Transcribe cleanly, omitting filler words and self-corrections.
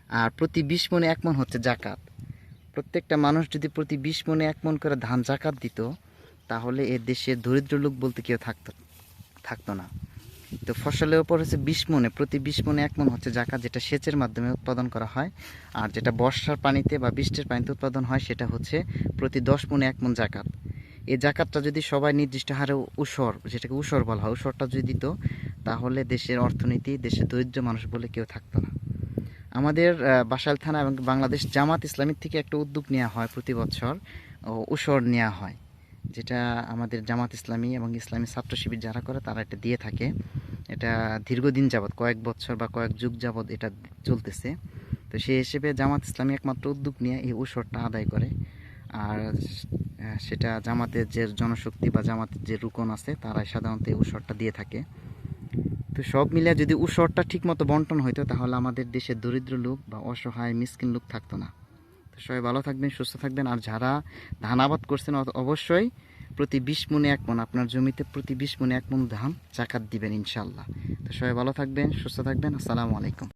আর প্রতি 20 মণে 1 মণ হচ্ছে জাকাত। প্রত্যেকটা মানুষ যদি প্রতি 20 মণে 1 মণ করে ধান জাকাত দিত, তাহলে এ দেশে দরিদ্র লোক বলতে কেউ থাকতো না। তো ফসলের উপর হচ্ছে 20 মণে, প্রতি 20 মণে 1 মণ হচ্ছে জাকাত, যেটা সেচের মাধ্যমে উৎপাদন করা হয়। আর যেটা বর্ষার পানিতে বা বৃষ্টির পানিতে উৎপাদন হয়, সেটা হচ্ছে প্রতি 10 মণে 1 মণ জাকাত। এই জাকাতটা যদি সবাই নির্দিষ্ট হারে যেটাকে উসর বলা হয়, উসরটা যদি দিত, তাহলে দেশের অর্থনীতি, দেশের দরিদ্র মানুষ বলে কেউ থাকতো না। আমাদের বাসাইল থানা এবং বাংলাদেশ জামাত ইসলামীর থেকে একটা উদ্যোগ নেওয়া হয়, প্রতি বছর উসর নেওয়া হয়, যেটা আমাদের জামাত ইসলামী এবং ইসলামী ছাত্র শিবির যারা করে তারা এটা দিয়ে থাকে। এটা দীর্ঘদিন যাবৎ, কয়েক বছর বা কয়েক যুগ যাবৎ এটা চলতেছে। তো সেই হিসেবে জামাত ইসলামী একমাত্র উদ্যোগ নিয়ে এই উসরটা আদায় করে। আর সেটা জামাতের যে জনশক্তি বা জামাতের যে রুকন আছে, তারাই সাধারণত এই উসরটা দিয়ে থাকে। তো সব মিলে যদি উসরটা ঠিকমতো বন্টন হইতো, তাহলে আমাদের দেশের দরিদ্র লোক বা অসহায় মিসকিন লোক থাকতো না। তো সবাই ভালো থাকবেন, সুস্থ থাকবেন। আর যারা ধান আবাদ করছেন, অবশ্যই প্রতি 20 মণে 1 মণ, আপনার জমিতে প্রতি 20 মণে 1 মণ ধান জাকাত দিবেন ইনশাল্লাহ। তো সবাই ভালো থাকবেন, সুস্থ থাকবেন। আসসালামু আলাইকুম।